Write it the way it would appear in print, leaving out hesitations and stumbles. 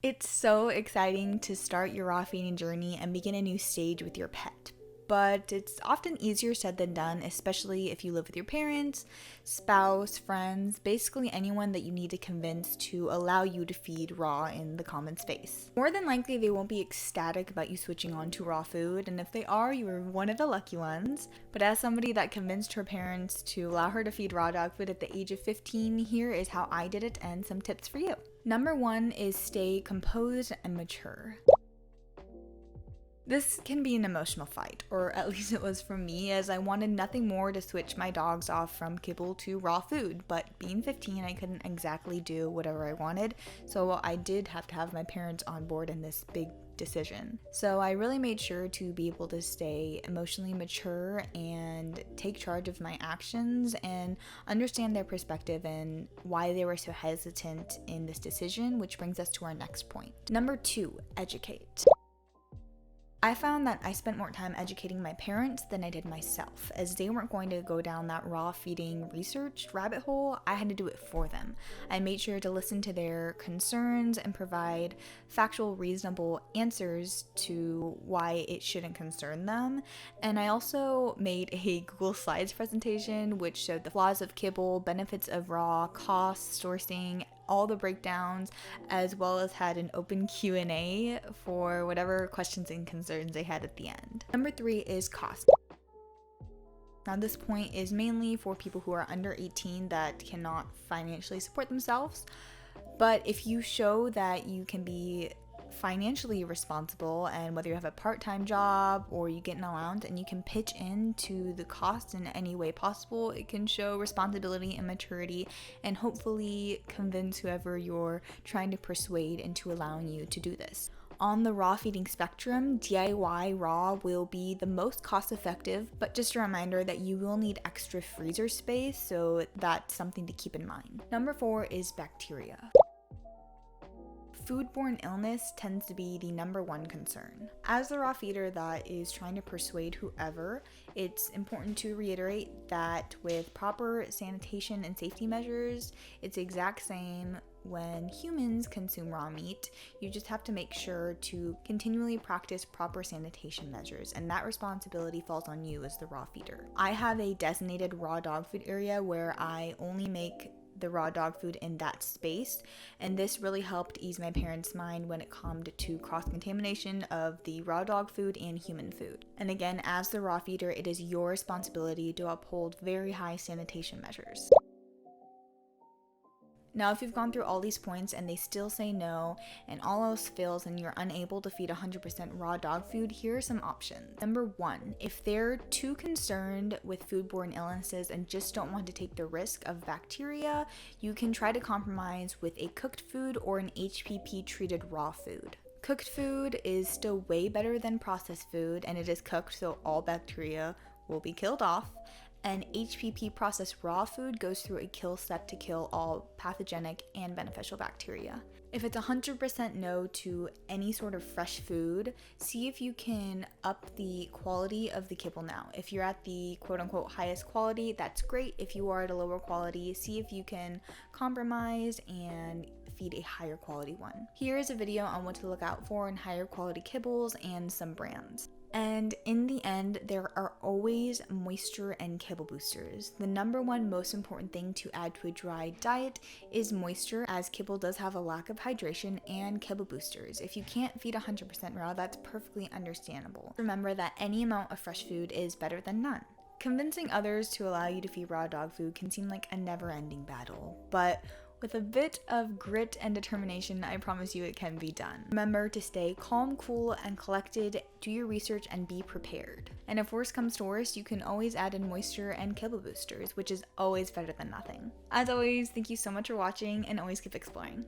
It's so exciting to start your raw feeding journey and begin a new stage with your pet. But it's often easier said than done, especially if you live with your parents, spouse, friends, basically anyone that you need to convince to allow you to feed raw in the common space. More than likely, they won't be ecstatic about you switching on to raw food, and if they are, you are one of the lucky ones. But as somebody that convinced her parents to allow her to feed raw dog food at the age of 15, here is how I did it and some tips for you. Number 1 is stay composed and mature. This can be an emotional fight, or at least it was for me, as I wanted nothing more to switch my dogs off from kibble to raw food, but being 15, I couldn't exactly do whatever I wanted, so I did have to have my parents on board in this big decision. So I really made sure to be able to stay emotionally mature and take charge of my actions and understand their perspective and why they were so hesitant in this decision, which brings us to our next point. Number 2, educate. I found that I spent more time educating my parents than I did myself, as they weren't going to go down that raw feeding research rabbit hole. I had to do it for them. I made sure to listen to their concerns and provide factual, reasonable answers to why it shouldn't concern them. And I also made a Google Slides presentation which showed the flaws of kibble, benefits of raw, costs, sourcing, all the breakdowns, as well as had an open Q&A for whatever questions and concerns they had at the end. Number 3 is cost. Now this point is mainly for people who are under 18 that cannot financially support themselves, but if you show that you can be financially responsible, and whether you have a part-time job or you get an allowance and you can pitch into the cost in any way possible, it can show responsibility and maturity and hopefully convince whoever you're trying to persuade into allowing you to do this. On the raw feeding spectrum, DIY raw will be the most cost effective, but just a reminder that you will need extra freezer space, so that's something to keep in mind. Number 4 is bacteria. Foodborne illness tends to be the number 1 concern. As the raw feeder that is trying to persuade whoever, it's important to reiterate that with proper sanitation and safety measures, it's the exact same when humans consume raw meat. You just have to make sure to continually practice proper sanitation measures, and that responsibility falls on you as the raw feeder. I have a designated raw dog food area where I only make the raw dog food in that space, and this really helped ease my parents' mind when it came to cross-contamination of the raw dog food and human food. And again, as the raw feeder, it is your responsibility to uphold very high sanitation measures. Now, if you've gone through all these points and they still say no and all else fails and you're unable to feed 100% raw dog food, here are some options. Number 1, if they're too concerned with foodborne illnesses and just don't want to take the risk of bacteria, you can try to compromise with a cooked food or an HPP treated raw food. Cooked food is still way better than processed food, and it is cooked so all bacteria will be killed off. And HPP processed raw food goes through a kill step to kill all pathogenic and beneficial bacteria. If it's 100% no to any sort of fresh food, see if you can up the quality of the kibble now. If you're at the quote-unquote highest quality, that's great. If you are at a lower quality, see if you can compromise and feed a higher quality one. Here is a video on what to look out for in higher quality kibbles and some brands. And in the end, there are always moisture and kibble boosters. The number 1 most important thing to add to a dry diet is moisture, as kibble does have a lack of hydration, and kibble boosters. If you can't feed 100% raw, that's perfectly understandable. Remember that any amount of fresh food is better than none. Convincing others to allow you to feed raw dog food can seem like a never-ending battle, but with a bit of grit and determination, I promise you it can be done. Remember to stay calm, cool, and collected, do your research, and be prepared. And if worse comes to worse, you can always add in moisture and kibble boosters, which is always better than nothing. As always, thank you so much for watching, and always keep exploring.